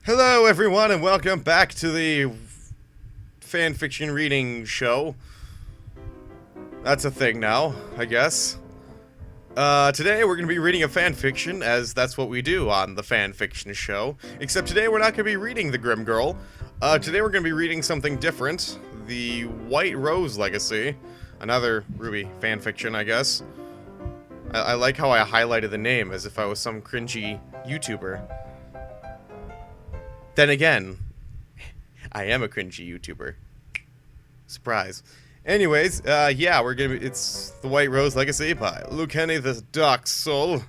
Hello, everyone, and welcome back to the fanfiction reading show. That's a thing now, I guess. Today we're going to be reading a fanfiction, as that's what we do on the fanfiction show. Except today we're not going to be reading The Grim Girl. Today we're going to be reading something different. The White Rose Legacy. Another RWBY fanfiction, I guess. I like how I highlighted the name as if I was some cringy YouTuber. Then again, I am a cringy YouTuber. Surprise. Anyways, yeah, it's The White Rose Legacy by Luke Henny the Dark Soul.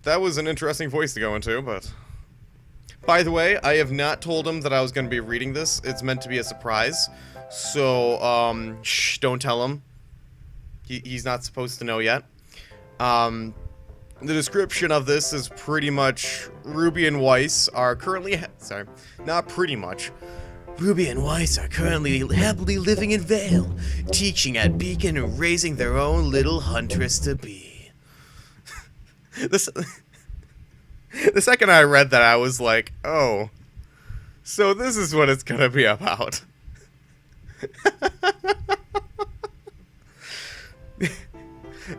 That was an interesting voice to go into, but... By the way, I have not told him that I was going to be reading this. It's meant to be a surprise. So, shh, don't tell him. He's not supposed to know yet. The description of this is pretty much Ruby and Weiss are currently sorry, not pretty much. Ruby and Weiss are currently happily living in Vale, teaching at Beacon and raising their own little huntress-to-be. The second I read that, I was like, oh, so this is what it's gonna be about.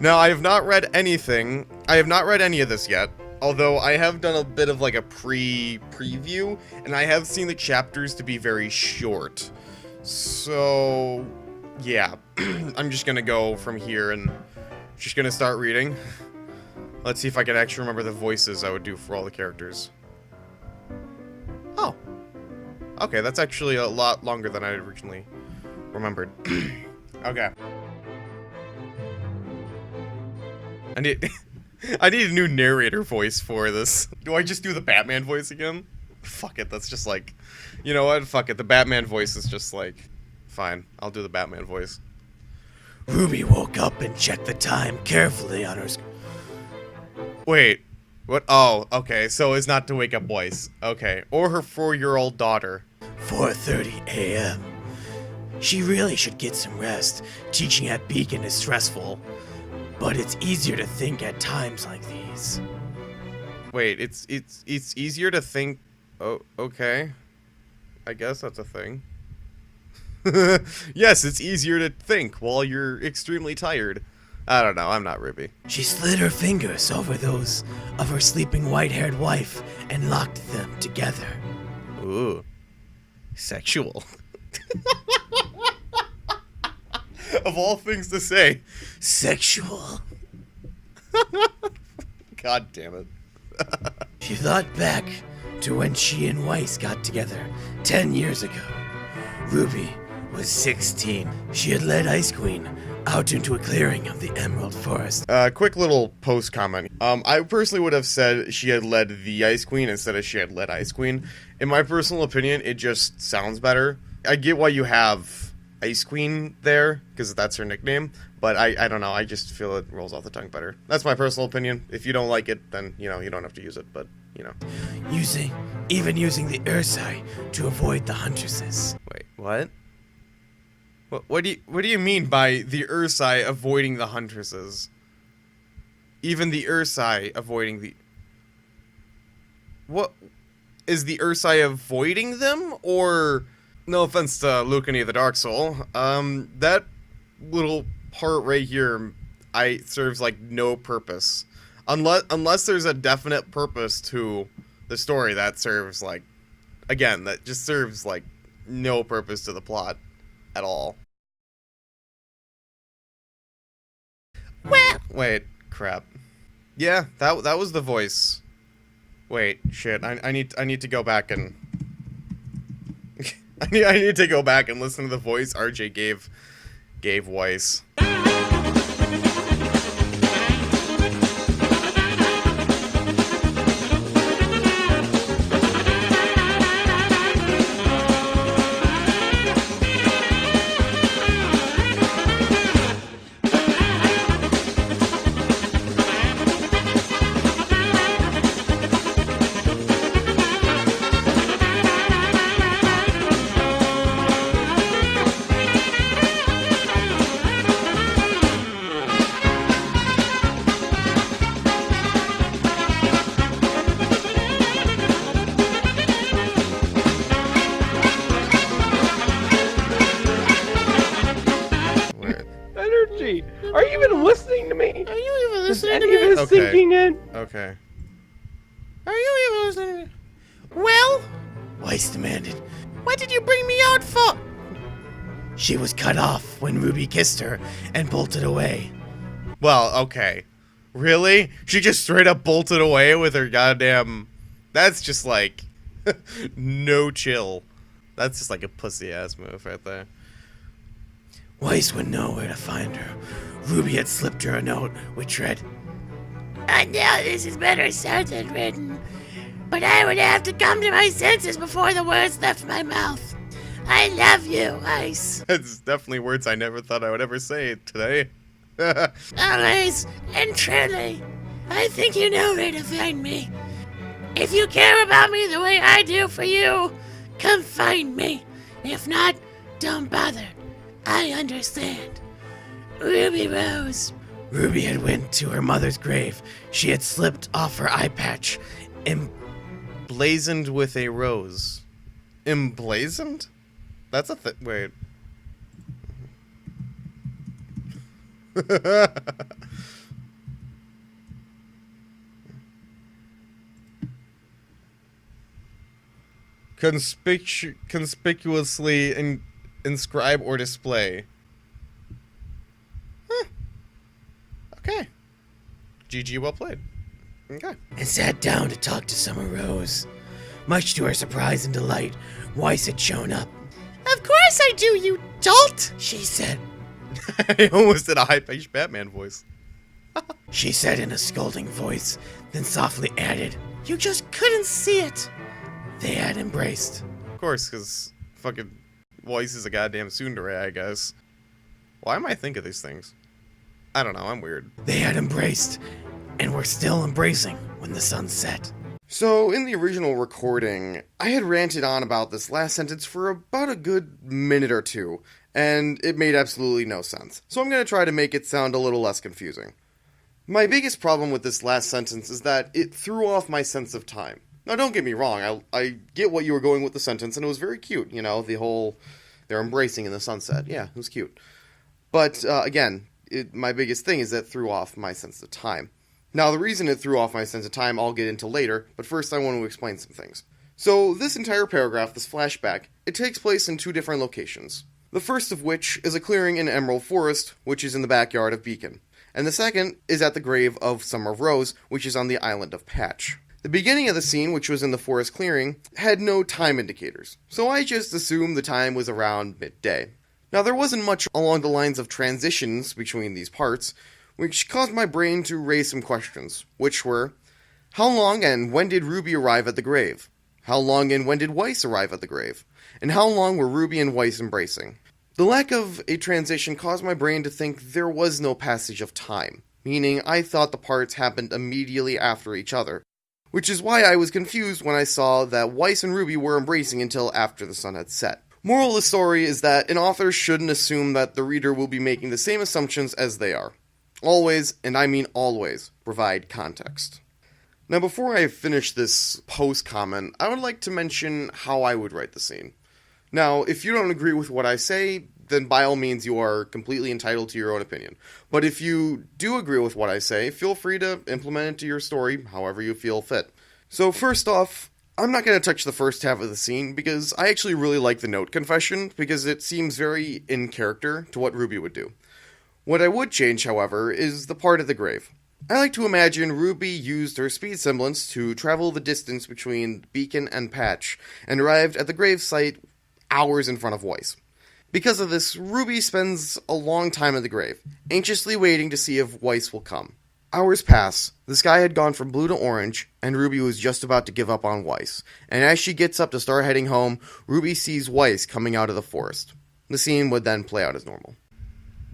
Now, I have not read anything. I have not read any of this yet, although I have done a bit of like a preview, and I have seen the chapters to be very short. So, yeah, I'm just gonna go from here and just gonna start reading. Let's see if I can actually remember the voices I would do for all the characters. Oh, okay, that's actually a lot longer than I originally remembered. Okay. I need a new narrator voice for this. Do I just do the Batman voice again? Fuck it, that's just like... You know what? Fuck it, the Batman voice is just like... Fine, I'll do the Batman voice. Ruby woke up and checked the time carefully on her... Wait, what? Oh, okay, so it's not to wake up Weiss. Okay, or her 4-year-old daughter. 4:30 a.m. She really should get some rest. Teaching at Beacon is stressful. But it's easier to think at times like these. Wait, it's easier to think... Oh, okay. I guess that's a thing. Yes, it's easier to think while you're extremely tired. I don't know, I'm not RWBY. She slid her fingers over those of her sleeping white-haired wife and locked them together. Ooh. Sexual. Of all things to say, sexual. God damn it. She thought back to when she and Weiss got together 10 years ago. Ruby was 16. She had led Ice Queen out into a clearing of the Emerald Forest. Quick little post comment. I personally would have said she had led the Ice Queen instead of she had led Ice Queen. In my personal opinion, it just sounds better. I get why you have Ice Queen there, because that's her nickname, but I don't know, I just feel it rolls off the tongue better. That's my personal opinion. If you don't like it, then, you know, you don't have to use it, but, you know. Even using the Ursai to avoid the huntresses. Wait, what? What do you mean by the Ursai avoiding the huntresses? Even the Ursai avoiding the... What? Is the Ursai avoiding them, or... No offense to Luke Henny the Dark Soul, that little part right here, serves like no purpose. Unless there's a definite purpose to the story that serves like, again, that just serves like no purpose to the plot at all. Wait, crap. Yeah, that was the voice. Wait, shit, I need to go back and... I need to go back and listen to the voice RJ gave Weiss. listening? Okay. Are you even listening? Well, Weiss demanded, what did you bring me out for? She was cut off when Ruby kissed her and bolted away. Well, okay. Really? She just straight up bolted away with her goddamn... That's just like... no chill. That's just like a pussy-ass move right there. Weiss would know where to find her. Ruby had slipped her a note, which read, I know this is better said than written, but I would have to come to my senses before the words left my mouth. I love you, Weiss. That's definitely words I never thought I would ever say today. Always and truly, I think you know where to find me. If you care about me the way I do for you, come find me. If not, don't bother. I understand. Ruby Rose. Ruby had went to her mother's grave. She had slipped off her eye patch. Blazoned with a rose. Emblazoned? That's a thing. Wait. Conspicuously inscribe or display. Huh. Okay. GG, well played. Okay. And sat down to talk to Summer Rose. Much to her surprise and delight, Weiss had shown up. Of course I do, you dolt, she said. I almost did a high-pitched Batman voice. She said in a scolding voice, then softly added, You just couldn't see it. They had embraced. Of course, because fucking Weiss is a goddamn tsundere, I guess. Why am I thinking of these things? I don't know, I'm weird. They had embraced, and were still embracing when the sun set. So, in the original recording, I had ranted on about this last sentence for about a good minute or two, and it made absolutely no sense. So I'm going to try to make it sound a little less confusing. My biggest problem with this last sentence is that it threw off my sense of time. Now, don't get me wrong, I get what you were going with the sentence, and it was very cute, you know, the whole, they're embracing in the sunset. Yeah, it was cute. But, again, my biggest thing is that it threw off my sense of time. Now, the reason it threw off my sense of time I'll get into later, but first I want to explain some things. So, this entire paragraph, this flashback, it takes place in two different locations. The first of which is a clearing in Emerald Forest, which is in the backyard of Beacon. And the second is at the grave of Summer Rose, which is on the island of Patch. The beginning of the scene, which was in the forest clearing, had no time indicators, so I just assumed the time was around midday. Now, there wasn't much along the lines of transitions between these parts, which caused my brain to raise some questions, which were, how long and when did Ruby arrive at the grave? How long and when did Weiss arrive at the grave? And how long were Ruby and Weiss embracing? The lack of a transition caused my brain to think there was no passage of time, meaning I thought the parts happened immediately after each other, which is why I was confused when I saw that Weiss and Ruby were embracing until after the sun had set. Moral of the story is that an author shouldn't assume that the reader will be making the same assumptions as they are. Always, and I mean always, provide context. Now, before I finish this post comment, I would like to mention how I would write the scene. Now, if you don't agree with what I say, then by all means you are completely entitled to your own opinion. But if you do agree with what I say, feel free to implement it into your story however you feel fit. So first off, I'm not going to touch the first half of the scene because I actually really like the note confession because it seems very in character to what Ruby would do. What I would change, however, is the part of the grave. I like to imagine Ruby used her speed semblance to travel the distance between Beacon and Patch and arrived at the grave site hours in front of Weiss. Because of this, Ruby spends a long time at the grave, anxiously waiting to see if Weiss will come. Hours pass, the sky had gone from blue to orange, and Ruby was just about to give up on Weiss. And as she gets up to start heading home, Ruby sees Weiss coming out of the forest. The scene would then play out as normal.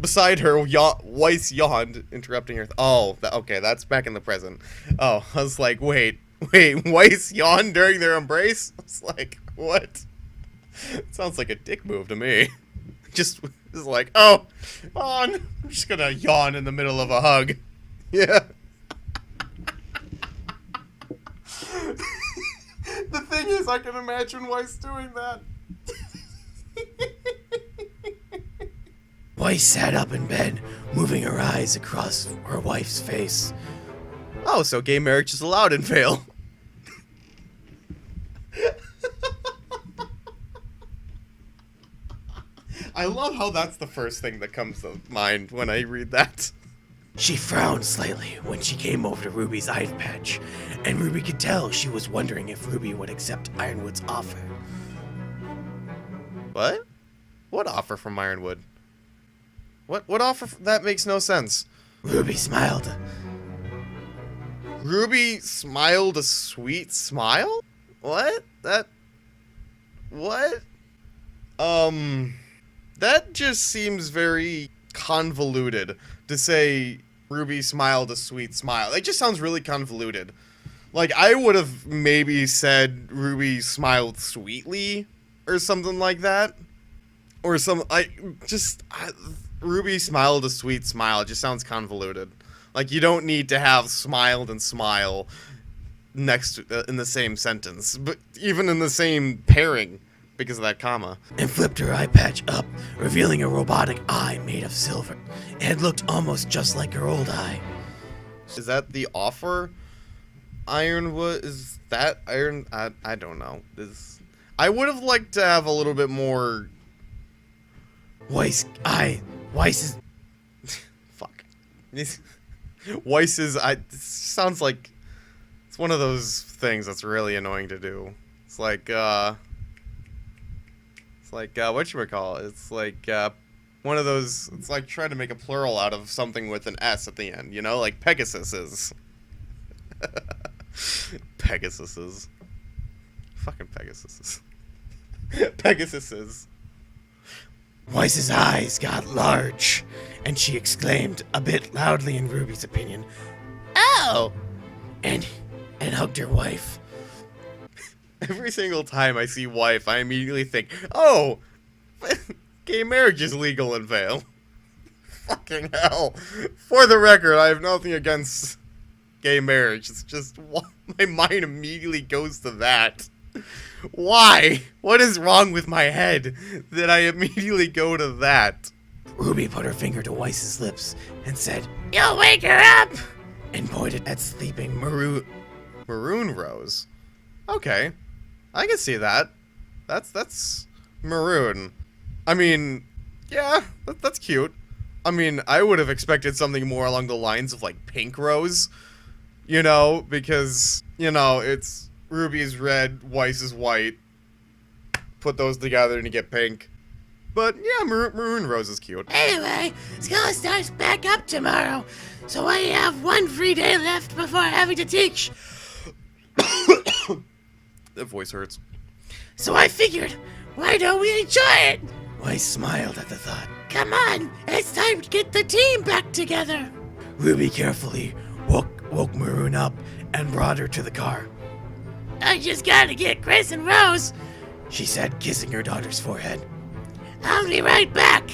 Beside her, Weiss yawned, interrupting her. Okay, that's back in the present. Oh, I was like, wait, Weiss yawned during their embrace? I was like, what? It sounds like a dick move to me. Just like, oh, yawn. I'm just gonna yawn in the middle of a hug. Yeah. The thing is, I can imagine Weiss doing that. Weiss sat up in bed, moving her eyes across her wife's face. Oh, so gay marriage is allowed in Vale. I love how that's the first thing that comes to mind when I read that. She frowned slightly when she came over to Ruby's eye patch, and Ruby could tell she was wondering if Ruby would accept Ironwood's offer. What? What offer from Ironwood? What offer? That makes no sense. Ruby smiled. Ruby smiled a sweet smile? What? What? That just seems very convoluted to say Ruby smiled a sweet smile. It just sounds really convoluted. Like, I would have maybe said Ruby smiled sweetly or something like that. Or Ruby smiled a sweet smile. It just sounds convoluted. Like, you don't need to have smiled and smile next to, in the same sentence, but even in the same pairing because of that comma. And flipped her eye patch up, revealing a robotic eye made of silver. It had looked almost just like her old eye. Is that the offer? Ironwood? Is that Iron? I don't know. I would have liked to have a little bit more. Weiss's Fuck. Weiss's sounds like it's one of those things that's really annoying to do. It's like whatchamacallit? It's like one of those. It's like trying to make a plural out of something with an S at the end. You know, like Pegasus is. Pegasus is. Fucking Pegasus is. Pegasus is. Weiss's eyes got large, and she exclaimed, a bit loudly in Ruby's opinion, "Oh!" and hugged her wife. Every single time I see wife, I immediately think, oh, gay marriage is legal in Vale. Fucking hell. For the record, I have nothing against gay marriage. It's just, my mind immediately goes to that. Why? What is wrong with my head that I immediately go to that? Ruby put her finger to Weiss's lips and said, "You'll wake her up!" and pointed at sleeping Maroon Rose? Okay. I can see that. That's Maroon. I mean, yeah, that's cute. I mean, I would have expected something more along the lines of, like, Pink Rose. You know, because, you know, it's Ruby is red, Weiss is white. Put those together and you get pink. But, yeah, Maroon Rose is cute. Anyway, school starts back up tomorrow, so I have one free day left before having to teach. That voice hurts. So I figured, why don't we enjoy it? Weiss smiled at the thought. Come on, it's time to get the team back together. Ruby carefully woke Maroon up and brought her to the car. I just gotta get Chris and Rose, she said, kissing her daughter's forehead. I'll be right back.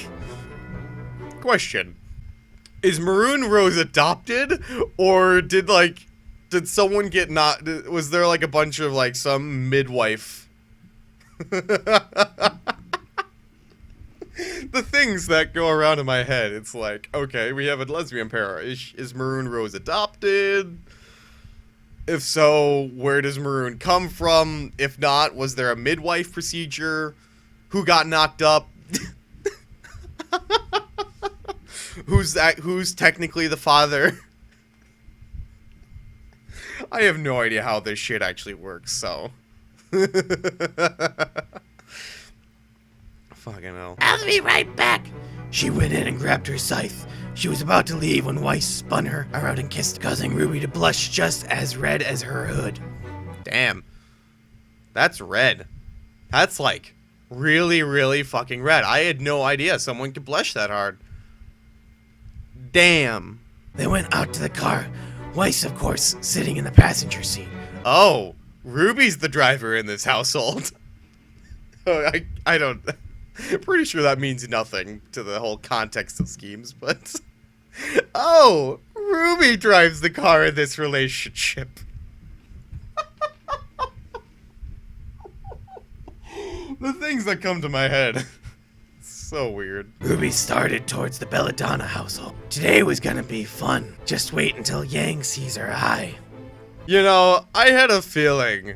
Question. Is Maroon Rose adopted? Or did someone get was there like a bunch of like some midwife? The things that go around in my head. It's like, okay, we have a lesbian pair. Is Maroon Rose adopted? If so, where does Maroon come from? If not, was there a midwife procedure? Who got knocked up? Who's technically the father? I have no idea how this shit actually works, so. Fucking hell. I'll be right back. She went in and grabbed her scythe. She was about to leave when Weiss spun her around and kissed, causing Ruby to blush just as red as her hood. Damn. That's red. That's like really, really fucking red. I had no idea someone could blush that hard. Damn. They went out to the car. Weiss, of course, sitting in the passenger seat. Oh, Ruby's the driver in this household. I don't... Pretty sure that means nothing to the whole context of schemes, but... Oh, Ruby drives the car in this relationship. The things that come to my head. So weird. Ruby started towards the Belladonna household. Today was gonna be fun. Just wait until Yang sees her eye. You know, I had a feeling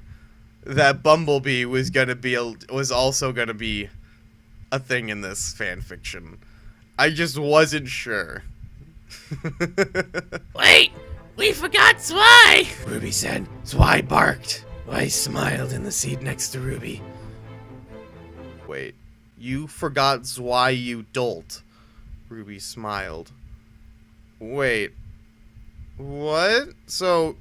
that Bumblebee was also gonna be a thing in this fanfiction. I just wasn't sure. Wait! We forgot Zwei! Ruby said. Zwei barked. Weiss smiled in the seat next to Ruby. Wait, you forgot Zwei, you dolt. Ruby smiled. Wait, what? So,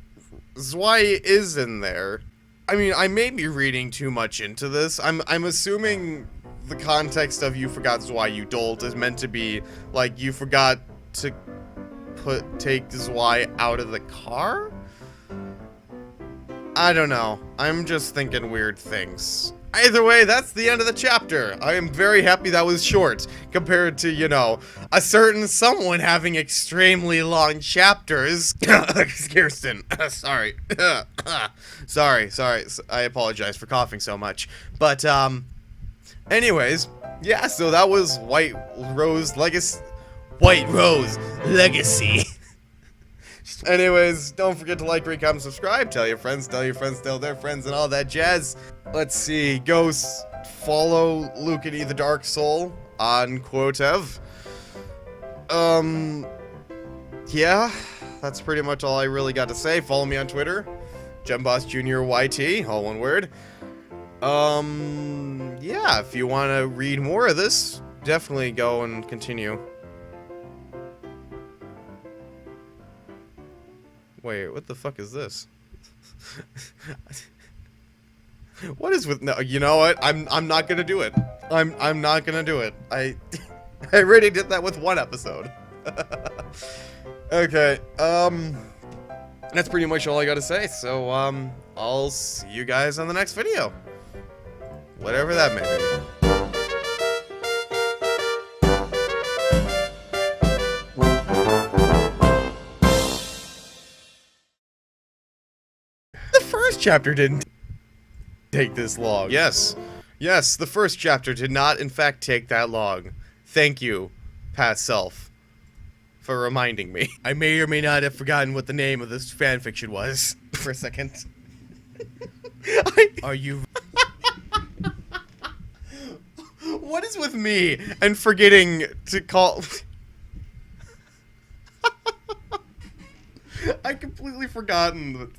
Zwei is in there. I mean, I may be reading too much into this. I'm assuming the context of you forgot Zwei, you dolt is meant to be, like, you forgot to take Zwei out of the car? I don't know. I'm just thinking weird things. Either way, that's the end of the chapter. I am very happy that was short compared to, you know, a certain someone having extremely long chapters. Kirsten, sorry. sorry. I apologize for coughing so much. But, anyways, yeah, so that was White Rose Legacy. Anyways, don't forget to like, rate, comment, subscribe. Tell your friends, tell their friends, and all that jazz. Let's see. Go follow Luke and E the Dark Soul on Quotev. Yeah, that's pretty much all I really got to say. Follow me on Twitter, Gemboss Jr. YT, all one word. Yeah, if you want to read more of this, definitely go and continue. Wait, what the fuck is this? What is with no? You know what? I'm not gonna do it. I'm not gonna do it. I already did that with one episode. Okay. That's pretty much all I gotta say. So I'll see you guys on the next video, whatever that may be. First chapter didn't take this long. Yes, the first chapter did not, in fact, take that long. Thank you, past self, for reminding me. I may or may not have forgotten what the name of this fanfiction was for a second. Are you? What is with me and forgetting to call? I completely forgotten